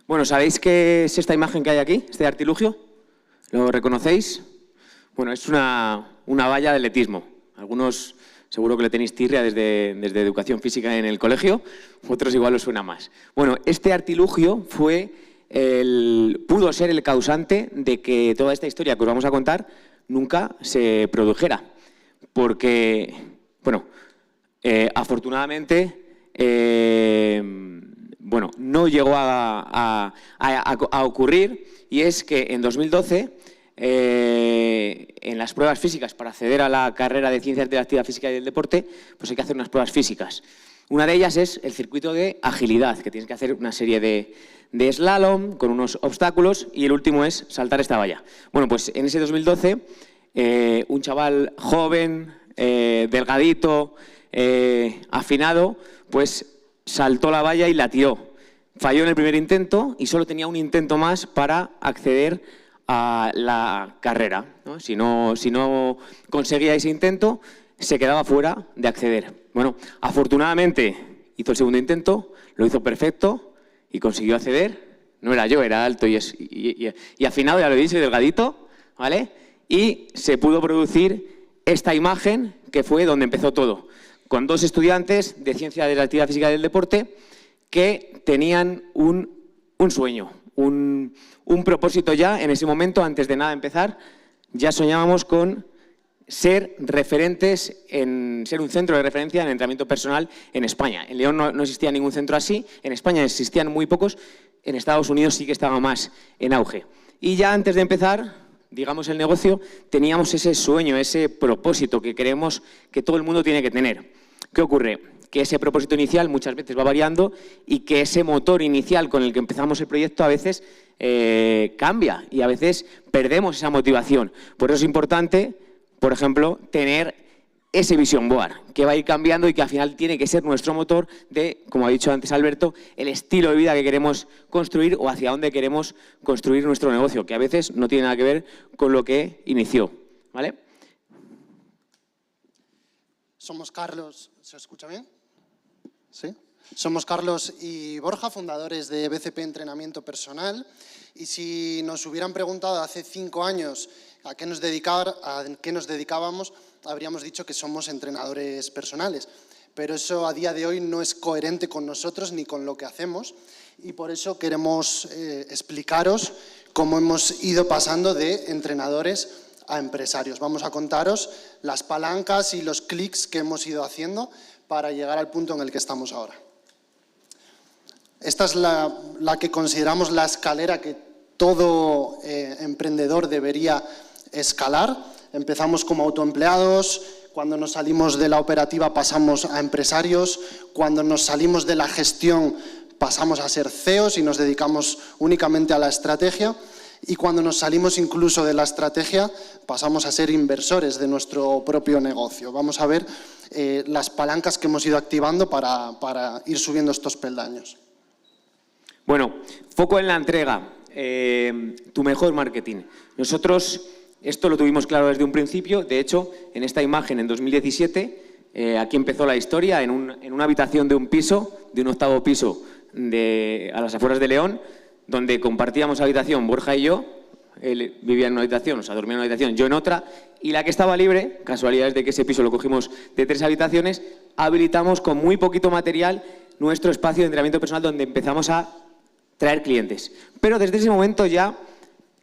Bueno, ¿sabéis qué es esta imagen que hay aquí? ¿Este artilugio? ¿Lo reconocéis? Bueno, es una valla de atletismo. Algunos seguro que le tenéis tirria desde educación física en el colegio, otros igual os suena más. Bueno, este artilugio pudo ser el causante de que toda esta historia que os vamos a contar nunca se produjera. Porque, bueno, afortunadamente, no llegó a ocurrir, y es que en 2012, en las pruebas físicas para acceder a la carrera de Ciencias de la Actividad Física y del Deporte, pues hay que hacer unas pruebas físicas. Una de ellas es el circuito de agilidad, que tienes que hacer una serie de slalom con unos obstáculos, y el último es saltar esta valla. Bueno, pues en ese 2012, un chaval joven, delgadito, afinado, pues saltó la valla y la tiró. Falló en el primer intento y solo tenía un intento más para acceder a la carrera, ¿no? Si no conseguía ese intento, se quedaba fuera de acceder. Bueno, afortunadamente hizo el segundo intento, lo hizo perfecto y consiguió acceder. No era yo, era alto y afinado, ya lo he dicho, y delgadito, ¿vale? Y se pudo producir esta imagen, que fue donde empezó todo, con dos estudiantes de Ciencia de la Actividad Física y del Deporte que tenían un sueño, un propósito ya en ese momento. Antes de nada empezar, ya soñábamos con ser referentes, ser un centro de referencia en entrenamiento personal en España. En León no existía ningún centro así, en España existían muy pocos, en Estados Unidos sí que estaba más en auge. Y ya antes de empezar, digamos, el negocio, teníamos ese sueño, ese propósito que creemos que todo el mundo tiene que tener. ¿Qué ocurre? Que ese propósito inicial muchas veces va variando y que ese motor inicial con el que empezamos el proyecto a veces cambia y a veces perdemos esa motivación. Por eso es importante, por ejemplo, tener ese vision board que va a ir cambiando y que al final tiene que ser nuestro motor de, como ha dicho antes Alberto, el estilo de vida que queremos construir o hacia dónde queremos construir nuestro negocio, que a veces no tiene nada que ver con lo que inició, ¿vale? Somos Carlos, ¿se escucha bien? ¿Sí? Somos Carlos y Borja, fundadores de BCP Entrenamiento Personal, y si nos hubieran preguntado hace 5 años a qué nos dedicábamos, habríamos dicho que somos entrenadores personales. Pero eso a día de hoy no es coherente con nosotros ni con lo que hacemos, y por eso queremos explicaros cómo hemos ido pasando de entrenadores a empresarios. Vamos a contaros las palancas y los clics que hemos ido haciendo para llegar al punto en el que estamos ahora. Esta es la que consideramos la escalera que todo emprendedor debería escalar. Empezamos como autoempleados, cuando nos salimos de la operativa pasamos a empresarios, cuando nos salimos de la gestión pasamos a ser CEOs y nos dedicamos únicamente a la estrategia. Y cuando nos salimos incluso de la estrategia, pasamos a ser inversores de nuestro propio negocio. Vamos a ver las palancas que hemos ido activando para ir subiendo estos peldaños. Bueno, foco en la entrega, tu mejor marketing. Nosotros esto lo tuvimos claro desde un principio. De hecho, en esta imagen, en 2017, aquí empezó la historia, en una habitación de un piso, de un 8º piso a las afueras de León, donde compartíamos habitación Borja y yo. Él vivía en una habitación, o sea, dormía en una habitación, yo en otra, y la que estaba libre, casualidades de que ese piso lo cogimos de 3 habitaciones, habilitamos con muy poquito material nuestro espacio de entrenamiento personal donde empezamos a traer clientes. Pero desde ese momento ya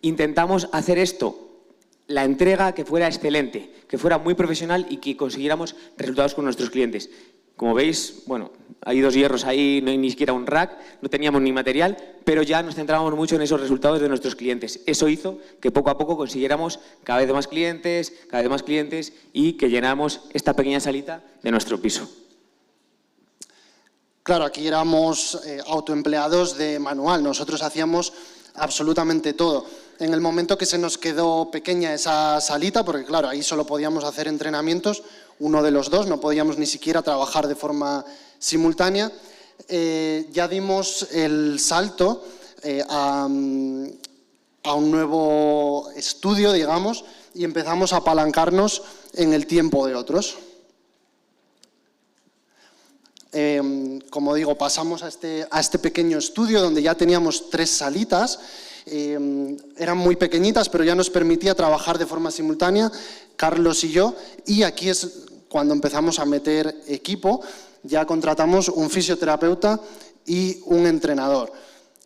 intentamos hacer esto, la entrega que fuera excelente, que fuera muy profesional y que consiguiéramos resultados con nuestros clientes. Como veis, bueno, hay 2 hierros ahí, no hay ni siquiera un rack, no teníamos ni material, pero ya nos centrábamos mucho en esos resultados de nuestros clientes. Eso hizo que poco a poco consiguiéramos cada vez más clientes y que llenáramos esta pequeña salita de nuestro piso. Claro, aquí éramos autoempleados de manual, nosotros hacíamos absolutamente todo. En el momento que se nos quedó pequeña esa salita, porque claro, ahí solo podíamos hacer entrenamientos, uno de los dos, no podíamos ni siquiera trabajar de forma simultánea, ya dimos el salto a un nuevo estudio, digamos, y empezamos a apalancarnos en el tiempo de otros. como digo, pasamos a este pequeño estudio donde ya teníamos 3 salitas. Eran muy pequeñitas, pero ya nos permitía trabajar de forma simultánea, Carlos y yo, y aquí es cuando empezamos a meter equipo. Ya contratamos un fisioterapeuta y un entrenador.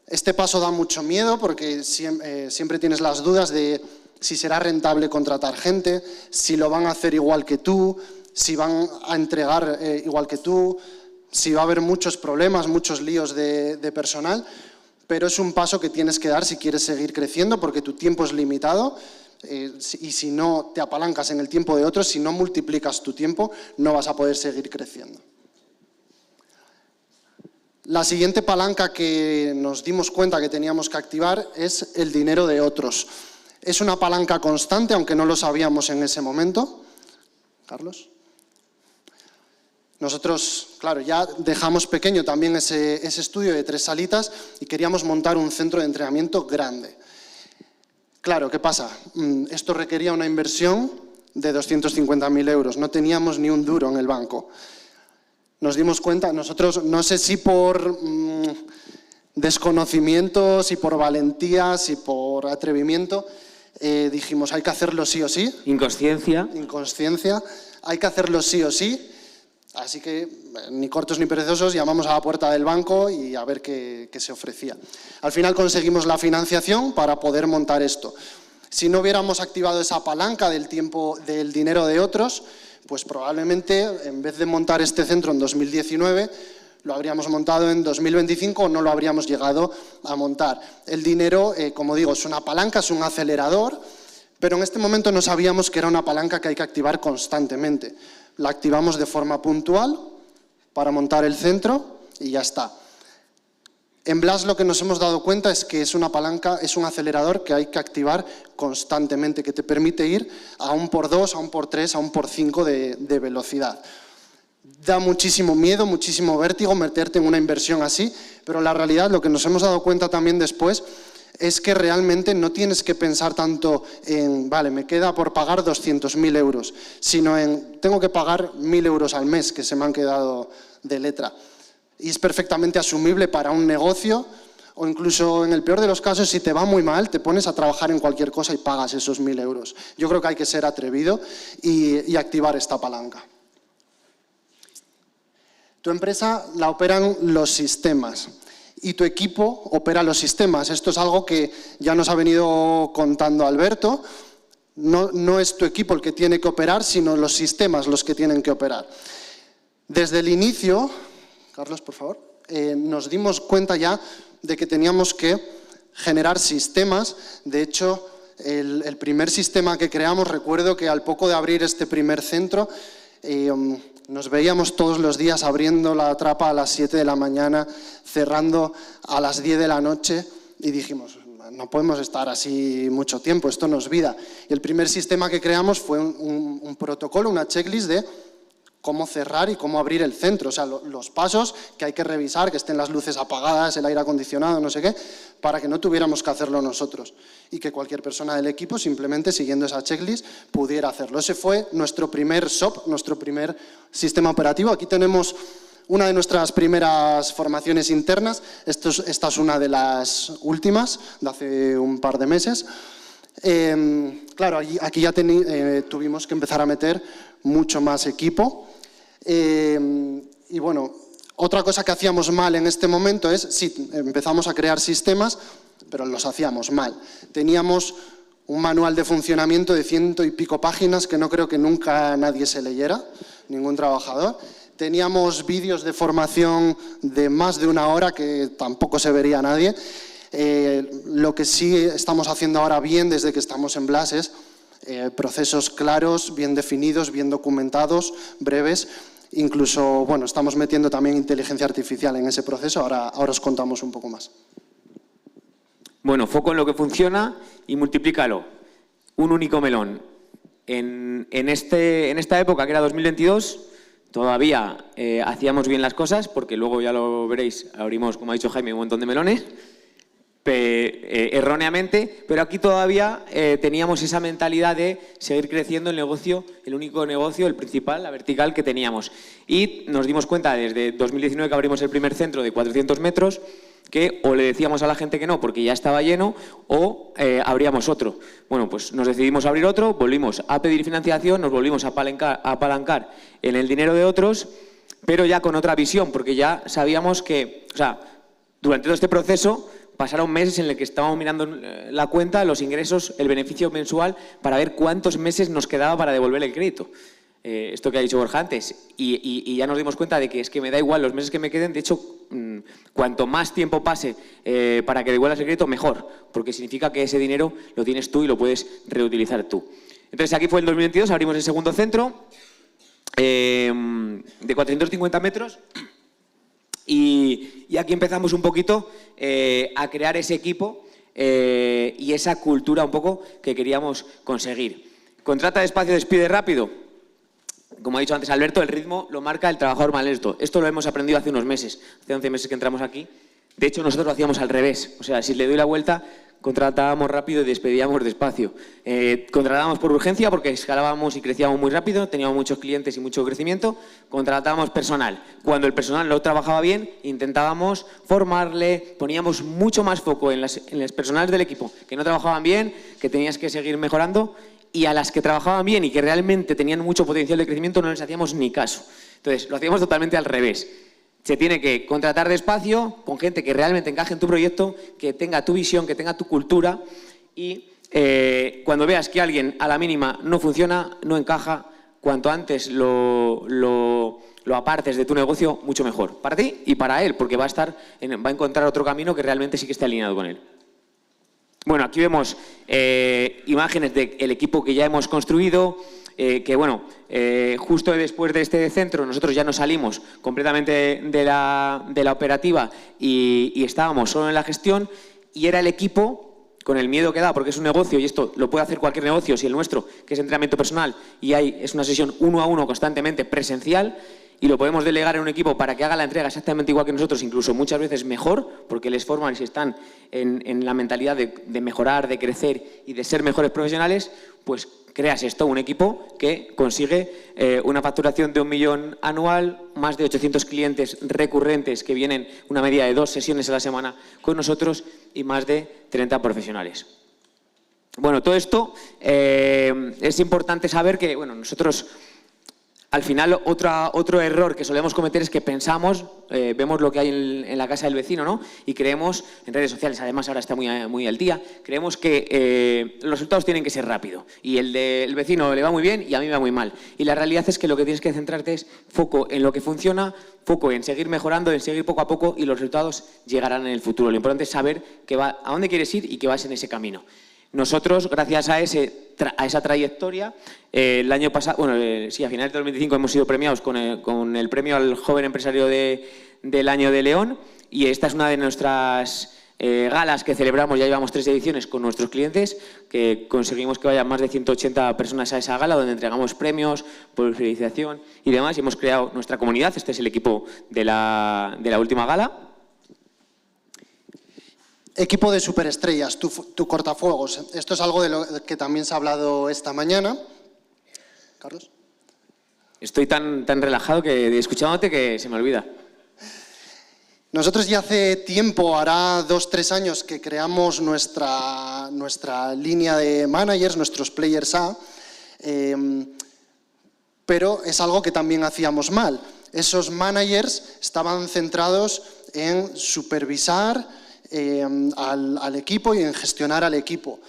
Este paso da mucho miedo porque siempre tienes las dudas de si será rentable contratar gente, si lo van a hacer igual que tú, si van a entregar igual que tú, si va a haber muchos problemas, muchos líos de personal, pero es un paso que tienes que dar si quieres seguir creciendo porque tu tiempo es limitado y si no te apalancas en el tiempo de otros, si no multiplicas tu tiempo, no vas a poder seguir creciendo. La siguiente palanca que nos dimos cuenta que teníamos que activar es el dinero de otros. Es una palanca constante, aunque no lo sabíamos en ese momento. Carlos. Nosotros, claro, ya dejamos pequeño también ese estudio de 3 salitas y queríamos montar un centro de entrenamiento grande. Claro, ¿qué pasa? Esto requería una inversión de 250.000 euros. No teníamos ni un duro en el banco. Nos dimos cuenta, nosotros, no sé si por desconocimiento, si por valentía, si por atrevimiento, dijimos, hay que hacerlo sí o sí. Inconsciencia. Inconsciencia. Hay que hacerlo sí o sí. Así que, ni cortos ni perezosos, llamamos a la puerta del banco y a ver qué se ofrecía. Al final conseguimos la financiación para poder montar esto. Si no hubiéramos activado esa palanca del dinero de otros, pues probablemente, en vez de montar este centro en 2019, lo habríamos montado en 2025 o no lo habríamos llegado a montar. El dinero, como digo, es una palanca, es un acelerador, pero en este momento no sabíamos que era una palanca que hay que activar constantemente. La activamos de forma puntual para montar el centro y ya está. En Blas lo que nos hemos dado cuenta es que es una palanca, es un acelerador que hay que activar constantemente, que te permite ir a un por 2, a un por 3, a un por 5 de velocidad. Da muchísimo miedo, muchísimo vértigo meterte en una inversión así, pero la realidad, lo que nos hemos dado cuenta también después, es que realmente no tienes que pensar tanto en, vale, me queda por pagar 200.000 euros, sino en, tengo que pagar 1.000 euros al mes que se me han quedado de letra. Y es perfectamente asumible para un negocio o incluso en el peor de los casos, si te va muy mal, te pones a trabajar en cualquier cosa y pagas esos 1.000 euros. Yo creo que hay que ser atrevido y activar esta palanca. Tu empresa la operan los sistemas y tu equipo opera los sistemas. Esto es algo que ya nos ha venido contando Alberto. No es tu equipo el que tiene que operar, sino los sistemas los que tienen que operar. Desde el inicio, Carlos, por favor, nos dimos cuenta ya de que teníamos que generar sistemas. De hecho, el primer sistema que creamos, recuerdo que al poco de abrir este primer centro, nos veíamos todos los días abriendo la trapa a las 7 de la mañana, cerrando a las 10 de la noche y dijimos, no podemos estar así mucho tiempo, esto no es vida. Y el primer sistema que creamos fue un protocolo, una checklist de cómo cerrar y cómo abrir el centro, o sea, los pasos que hay que revisar, que estén las luces apagadas, el aire acondicionado, no sé qué, para que no tuviéramos que hacerlo nosotros y que cualquier persona del equipo, simplemente siguiendo esa checklist, pudiera hacerlo. Ese fue nuestro primer SOP, nuestro primer sistema operativo. Aquí tenemos una de nuestras primeras formaciones internas, esta es una de las últimas, de hace un par de meses. Claro, aquí ya tuvimos que empezar a meter mucho más equipo. Y bueno, otra cosa que hacíamos mal en este momento es, sí, empezamos a crear sistemas, pero los hacíamos mal. Teníamos un manual de funcionamiento de 100 y pico páginas que no creo que nunca nadie se leyera, ningún trabajador. Teníamos vídeos de formación de más de 1 hora que tampoco se vería nadie. Lo que sí estamos haciendo ahora bien desde que estamos en Blas es procesos claros, bien definidos, bien documentados, breves. Incluso, bueno, estamos metiendo también inteligencia artificial en ese proceso. Ahora os contamos un poco más. Bueno, foco en lo que funciona y multiplícalo. Un único melón. En esta época, que era 2022, todavía hacíamos bien las cosas, porque luego ya lo veréis, abrimos, como ha dicho Jaime, un montón de melones. erróneamente, pero aquí todavía teníamos esa mentalidad de seguir creciendo el negocio, el único negocio, el principal, la vertical que teníamos. Y nos dimos cuenta desde 2019 que abrimos el primer centro de 400 metros, que o le decíamos a la gente que no porque ya estaba lleno o abríamos otro. Bueno, pues nos decidimos abrir otro, volvimos a pedir financiación, nos volvimos a apalancar en el dinero de otros, pero ya con otra visión, porque ya sabíamos que, o sea, durante todo este proceso pasaron meses en los que estábamos mirando la cuenta, los ingresos, el beneficio mensual, para ver cuántos meses nos quedaba para devolver el crédito. Esto que ha dicho Borja antes, y ya nos dimos cuenta de que es que me da igual los meses que me queden. De hecho, cuanto más tiempo pase para que devuelvas el crédito, mejor, porque significa que ese dinero lo tienes tú y lo puedes reutilizar tú. Entonces aquí fue en 2022, abrimos el segundo centro de 450 metros y aquí empezamos un poquito a crear ese equipo y esa cultura un poco que queríamos conseguir. Contrata despacio, despide rápido. Como ha dicho antes Alberto, el ritmo lo marca el trabajador mal honesto. Esto lo hemos aprendido hace unos meses, hace 11 meses que entramos aquí. De hecho, nosotros lo hacíamos al revés. O sea, si le doy la vuelta, contratábamos rápido y despedíamos despacio. Contratábamos por urgencia porque escalábamos y crecíamos muy rápido, teníamos muchos clientes y mucho crecimiento. Contratábamos personal. Cuando el personal no trabajaba bien, intentábamos formarle, poníamos mucho más foco en los personales del equipo que no trabajaban bien, que tenías que seguir mejorando, y a las que trabajaban bien y que realmente tenían mucho potencial de crecimiento no les hacíamos ni caso. Entonces, lo hacíamos totalmente al revés. Se tiene que contratar despacio, con gente que realmente encaje en tu proyecto, que tenga tu visión, que tenga tu cultura, y cuando veas que alguien a la mínima no funciona, no encaja, cuanto antes lo apartes de tu negocio, mucho mejor. Para ti y para él, porque va a encontrar otro camino que realmente sí que esté alineado con él. Bueno, aquí vemos imágenes del equipo que ya hemos construido, que bueno, justo después de este centro nosotros ya nos salimos completamente de la operativa y estábamos solo en la gestión, y era el equipo, con el miedo que da, porque es un negocio y esto lo puede hacer cualquier negocio, si el nuestro, que es entrenamiento personal, y es una sesión 1 a 1 constantemente presencial, y lo podemos delegar en un equipo para que haga la entrega exactamente igual que nosotros, incluso muchas veces mejor, porque les forman y están en la mentalidad de mejorar, de crecer y de ser mejores profesionales, pues creas esto, un equipo que consigue una facturación de 1 millón anual, más de 800 clientes recurrentes que vienen una media de 2 sesiones a la semana con nosotros y más de 30 profesionales. Bueno, todo esto es importante saber que, bueno, nosotros... Al final, otro error que solemos cometer es que pensamos, vemos lo que hay en la casa del vecino, ¿no? Y creemos, en redes sociales, además ahora está muy al día, creemos que los resultados tienen que ser rápido. Y el del vecino le va muy bien y a mí me va muy mal. Y la realidad es que lo que tienes que centrarte es foco en lo que funciona, foco en seguir mejorando, en seguir poco a poco, y los resultados llegarán en el futuro. Lo importante es saber a dónde quieres ir y que vas en ese camino. Nosotros, gracias a esa trayectoria, el año pasado, bueno, sí, a finales de 2025 hemos sido premiados con el premio al joven empresario del año de León, y esta es una de nuestras galas que celebramos. Ya llevamos 3 ediciones con nuestros clientes, que conseguimos que vayan más de 180 personas a esa gala, donde entregamos premios por felicitación y demás, y hemos creado nuestra comunidad. Este es el equipo de la última gala. Equipo de superestrellas, tu cortafuegos. Esto es algo de lo que también se ha hablado esta mañana. Carlos. Estoy tan relajado que escuchándote que se me olvida. Nosotros ya hace tiempo, hará 2-3 años, que creamos nuestra línea de managers, nuestros players A, pero es algo que también hacíamos mal. Esos managers estaban centrados en supervisar al equipo y en gestionar al equipo,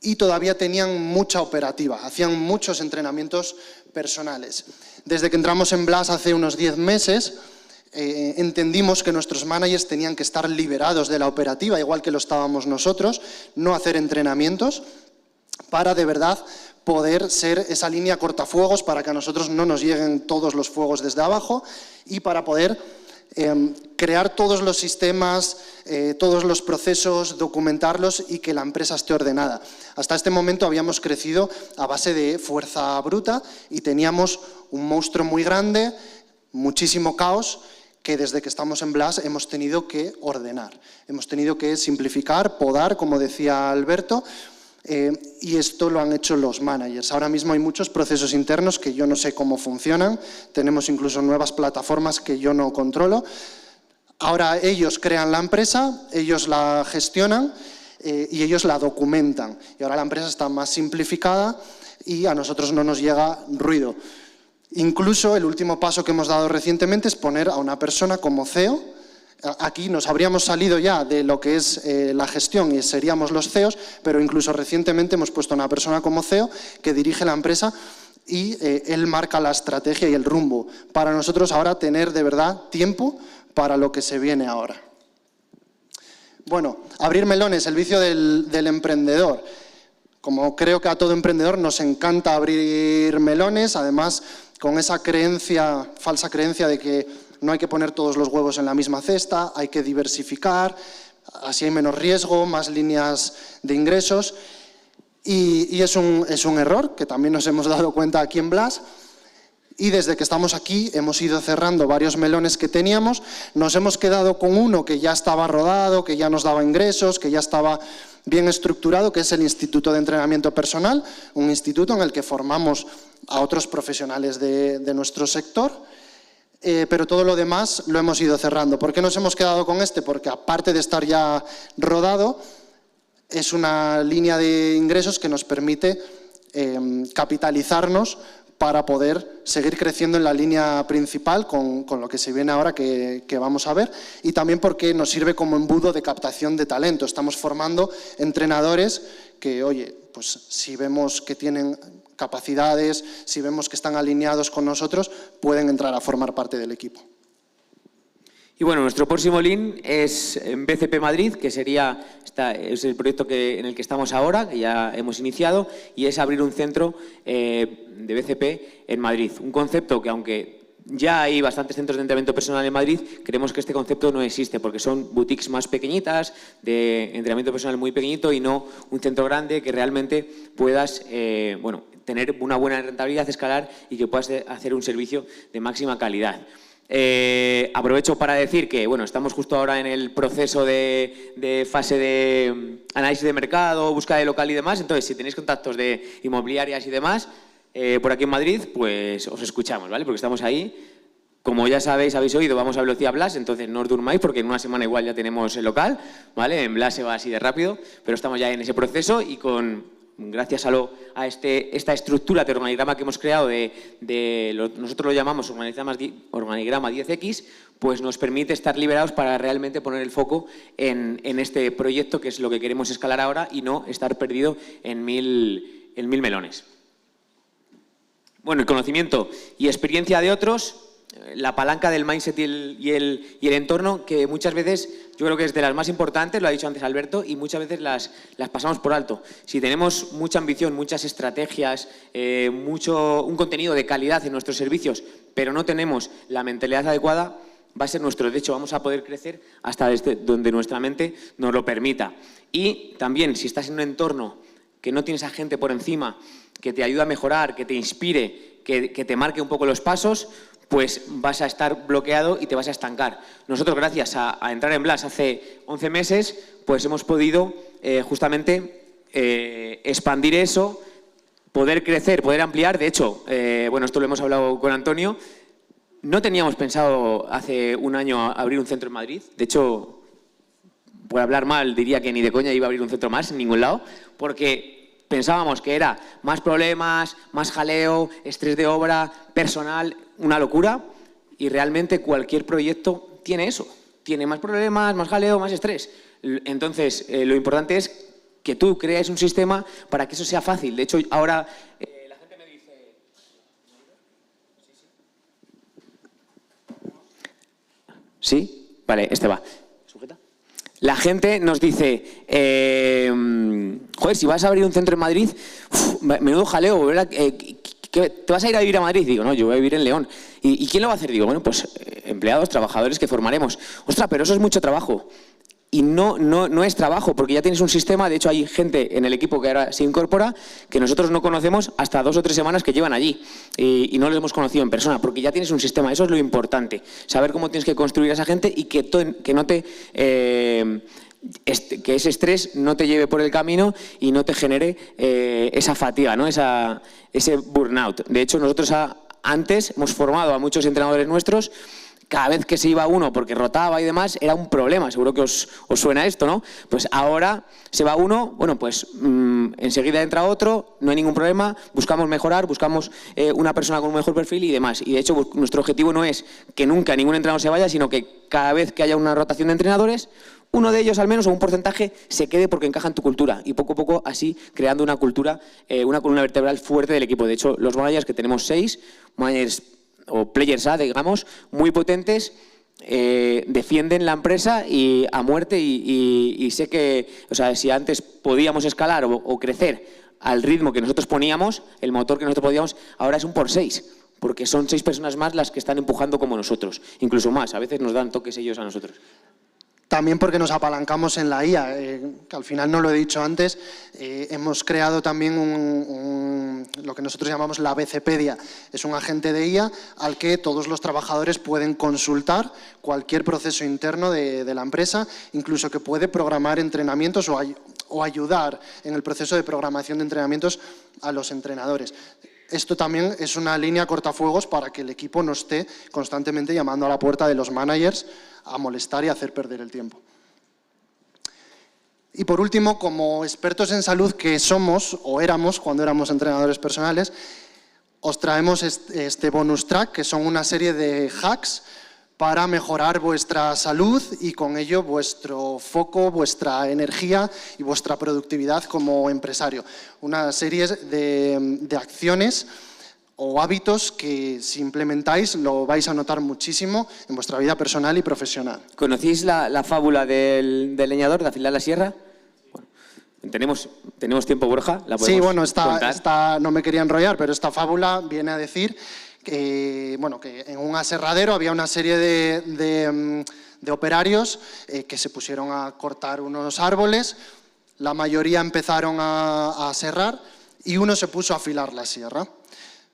y todavía tenían mucha operativa, hacían muchos entrenamientos personales. Desde que entramos en Blas hace unos 10 meses, entendimos que nuestros managers tenían que estar liberados de la operativa, igual que lo estábamos nosotros, no hacer entrenamientos, para de verdad poder ser esa línea cortafuegos, para que a nosotros no nos lleguen todos los fuegos desde abajo, y para poder crear todos los sistemas, todos los procesos, documentarlos y que la empresa esté ordenada. Hasta este momento habíamos crecido a base de fuerza bruta y teníamos un monstruo muy grande, muchísimo caos, que desde que estamos en Blas hemos tenido que ordenar, hemos tenido que simplificar, podar, como decía Alberto, y esto lo han hecho los managers. Ahora mismo hay muchos procesos internos que yo no sé cómo funcionan, tenemos incluso nuevas plataformas que yo no controlo. Ahora ellos crean la empresa, ellos la gestionan y ellos la documentan. Y ahora la empresa está más simplificada y a nosotros no nos llega ruido. Incluso el último paso que hemos dado recientemente es poner a una persona como CEO. Aquí nos habríamos salido ya de lo que es la gestión y seríamos los CEOs, pero incluso recientemente hemos puesto a una persona como CEO que dirige la empresa y él marca la estrategia y el rumbo. Para nosotros ahora tener de verdad tiempo para lo que se viene ahora. Bueno, abrir melones, el vicio del emprendedor. Como creo que a todo emprendedor nos encanta abrir melones, además con esa creencia, falsa creencia de que no hay que poner todos los huevos en la misma cesta, hay que diversificar, así hay menos riesgo, más líneas de ingresos. Y es un error que también nos hemos dado cuenta aquí en Blas. Y desde que estamos aquí hemos ido cerrando varios melones que teníamos, nos hemos quedado con uno que ya estaba rodado, que ya nos daba ingresos, que ya estaba bien estructurado, que es el Instituto de Entrenamiento Personal, un instituto en el que formamos a otros profesionales de nuestro sector. Pero todo lo demás lo hemos ido cerrando. ¿Por qué nos hemos quedado con este? Porque aparte de estar ya rodado, es una línea de ingresos que nos permite capitalizarnos para poder seguir creciendo en la línea principal con lo que se viene ahora que vamos a ver, y también porque nos sirve como embudo de captación de talento. Estamos formando entrenadores que, oye, pues si vemos que tienen capacidades, si vemos que están alineados con nosotros, pueden entrar a formar parte del equipo. Y bueno, nuestro próximo link es en BCP Madrid, que es el proyecto en el que estamos ahora, que ya hemos iniciado, y es abrir un centro de BCP en Madrid. Un concepto que, aunque ya hay bastantes centros de entrenamiento personal en Madrid, creemos que este concepto no existe, porque son boutiques más pequeñitas, de entrenamiento personal muy pequeñito, y no un centro grande que realmente puedas tener una buena rentabilidad, escalar y que puedas hacer un servicio de máxima calidad. Aprovecho para decir que estamos justo ahora en el proceso de fase de análisis de mercado, búsqueda de local y demás. Entonces, si tenéis contactos de inmobiliarias y demás por aquí en Madrid, pues os escuchamos, ¿vale? Porque estamos ahí. Como ya sabéis, habéis oído, vamos a velocidad Blas, entonces no os durmáis porque en una semana igual ya tenemos el local, ¿vale? En Blas se va así de rápido, pero estamos ya en ese proceso y gracias a esta estructura de organigrama que hemos creado, nosotros lo llamamos organigrama 10X, pues nos permite estar liberados para realmente poner el foco en este proyecto, que es lo que queremos escalar ahora, y no estar perdido en mil melones. Bueno, el conocimiento y experiencia de otros, la palanca del mindset y el entorno, que muchas veces yo creo que es de las más importantes, lo ha dicho antes Alberto, y muchas veces las pasamos por alto. Si tenemos mucha ambición, muchas estrategias, un contenido de calidad en nuestros servicios, pero no tenemos la mentalidad adecuada, va a ser nuestro. De hecho, vamos a poder crecer hasta donde nuestra mente nos lo permita. Y también, si estás en un entorno que no tienes a gente por encima, que te ayuda a mejorar, que te inspire, que te marque un poco los pasos, pues vas a estar bloqueado y te vas a estancar. Nosotros, gracias a entrar en Blas hace 11 meses, pues hemos podido justamente expandir eso, poder crecer, poder ampliar. De hecho, esto lo hemos hablado con Antonio, no teníamos pensado hace un año abrir un centro en Madrid. De hecho, por hablar mal, diría que ni de coña iba a abrir un centro más en ningún lado, porque pensábamos que era más problemas, más jaleo, estrés de obra, personal, una locura, y realmente cualquier proyecto tiene eso. Tiene más problemas, más jaleo, más estrés. Entonces, lo importante es que tú crees un sistema para que eso sea fácil. De hecho, ahora la gente me dice... ¿Sí? Vale, este va. ¿Sujeta? La gente nos dice, joder, si vas a abrir un centro en Madrid, menudo jaleo, ¿verdad? ¿Te vas a ir a vivir a Madrid? Digo, no, yo voy a vivir en León. ¿Y quién lo va a hacer? Digo, bueno, pues empleados, trabajadores que formaremos. Ostras, pero eso es mucho trabajo. y no es trabajo, porque ya tienes un sistema. De hecho, hay gente en el equipo que ahora se incorpora que nosotros no conocemos hasta 2 o 3 semanas que llevan allí y no los hemos conocido en persona, porque ya tienes un sistema. Eso es lo importante, saber cómo tienes que construir a esa gente y que no te... que ese estrés no te lleve por el camino y no te genere esa fatiga, ¿no? Ese burnout. De hecho, nosotros antes hemos formado a muchos entrenadores nuestros. Cada vez que se iba uno porque rotaba y demás, era un problema. Seguro que os suena esto, ¿no? Pues ahora se va uno, bueno, pues enseguida entra otro, no hay ningún problema, buscamos mejorar, buscamos una persona con un mejor perfil y demás. Y de hecho, nuestro objetivo no es que nunca ningún entrenador se vaya, sino que cada vez que haya una rotación de entrenadores, uno de ellos al menos, o un porcentaje, se quede porque encaja en tu cultura. Y poco a poco así creando una cultura, una columna vertebral fuerte del equipo. De hecho, los managers, que tenemos 6, managers o players A, digamos, muy potentes, defienden la empresa y a muerte y sé que, o sea, si antes podíamos escalar o crecer al ritmo que nosotros poníamos, el motor que nosotros podíamos, ahora es un por 6, porque son 6 personas más las que están empujando como nosotros, incluso más, a veces nos dan toques ellos a nosotros. También porque nos apalancamos en la IA, que al final no lo he dicho antes, hemos creado también lo que nosotros llamamos la BCpedia. Es un agente de IA al que todos los trabajadores pueden consultar cualquier proceso interno de la empresa, incluso que puede programar entrenamientos o ayudar en el proceso de programación de entrenamientos a los entrenadores. Esto también es una línea cortafuegos para que el equipo no esté constantemente llamando a la puerta de los managers a molestar y a hacer perder el tiempo. Y por último, como expertos en salud que somos o éramos cuando éramos entrenadores personales, os traemos este bonus track, que son una serie de hacks para mejorar vuestra salud y con ello vuestro foco, vuestra energía y vuestra productividad como empresario. Una serie de acciones o hábitos que si implementáis lo vais a notar muchísimo en vuestra vida personal y profesional. ¿Conocéis la fábula del leñador de afilar la sierra? Bueno, tenemos tiempo, Borja. ¿La podemos sí, bueno, contar? no me quería enrollar, pero esta fábula viene a decir que en un aserradero había una serie de operarios que se pusieron a cortar unos árboles, la mayoría empezaron a aserrar y uno se puso a afilar la sierra.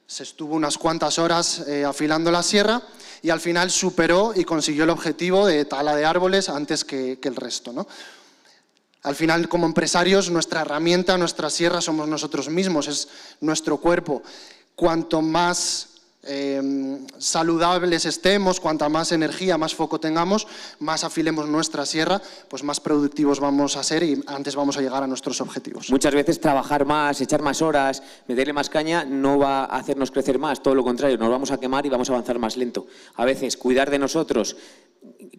Se estuvo unas cuantas horas afilando la sierra y al final superó y consiguió el objetivo de tala de árboles antes que el resto, ¿no? Al final, como empresarios, nuestra herramienta, nuestra sierra somos nosotros mismos, es nuestro cuerpo. Cuanto más saludables estemos, cuanta más energía, más foco tengamos, más afilemos nuestra sierra, pues más productivos vamos a ser y antes vamos a llegar a nuestros objetivos. Muchas veces trabajar más, echar más horas, meterle más caña no va a hacernos crecer más, todo lo contrario, nos vamos a quemar y vamos a avanzar más lento. A veces cuidar de nosotros,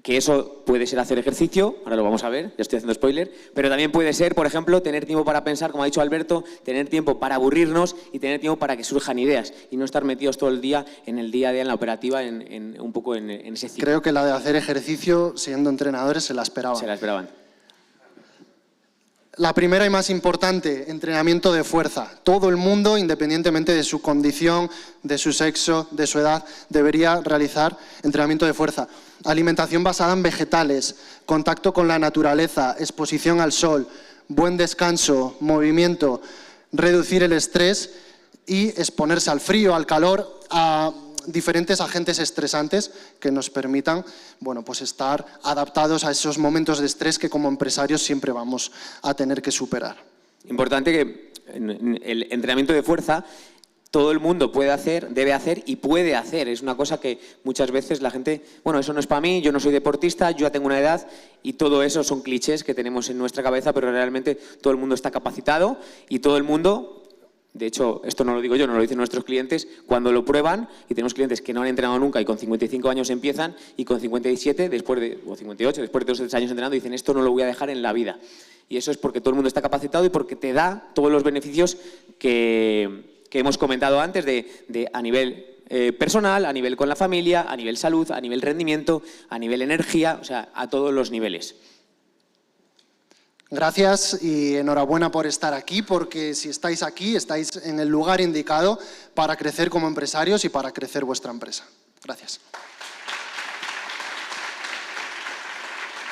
que eso puede ser hacer ejercicio, ahora lo vamos a ver, ya estoy haciendo spoiler, pero también puede ser, por ejemplo, tener tiempo para pensar, como ha dicho Alberto, tener tiempo para aburrirnos y tener tiempo para que surjan ideas y no estar metidos todo el día en el día a día, en la operativa, un poco en ese ciclo. Creo que la de hacer ejercicio siendo entrenadores se la esperaban. Se la esperaban. La primera y más importante, entrenamiento de fuerza. Todo el mundo, independientemente de su condición, de su sexo, de su edad, debería realizar entrenamiento de fuerza. Alimentación basada en vegetales, contacto con la naturaleza, exposición al sol, buen descanso, movimiento, reducir el estrés y exponerse al frío, al calor, a diferentes agentes estresantes que nos permitan, bueno, pues estar adaptados a esos momentos de estrés que como empresarios siempre vamos a tener que superar. Importante que el entrenamiento de fuerza todo el mundo puede hacer, debe hacer y puede hacer. Es una cosa que muchas veces la gente, bueno, eso no es para mí, yo no soy deportista, yo ya tengo una edad y todo eso son clichés que tenemos en nuestra cabeza, pero realmente todo el mundo está capacitado y todo el mundo... De hecho, esto no lo digo yo, no lo dicen nuestros clientes, cuando lo prueban, y tenemos clientes que no han entrenado nunca y con 55 años empiezan, y con 57, o 58, después de 2 o 3 años entrenando, dicen esto no lo voy a dejar en la vida. Y eso es porque todo el mundo está capacitado y porque te da todos los beneficios que hemos comentado antes a nivel personal, a nivel con la familia, a nivel salud, a nivel rendimiento, a nivel energía, o sea, a todos los niveles. Gracias y enhorabuena por estar aquí, porque si estáis aquí, estáis en el lugar indicado para crecer como empresarios y para crecer vuestra empresa. Gracias.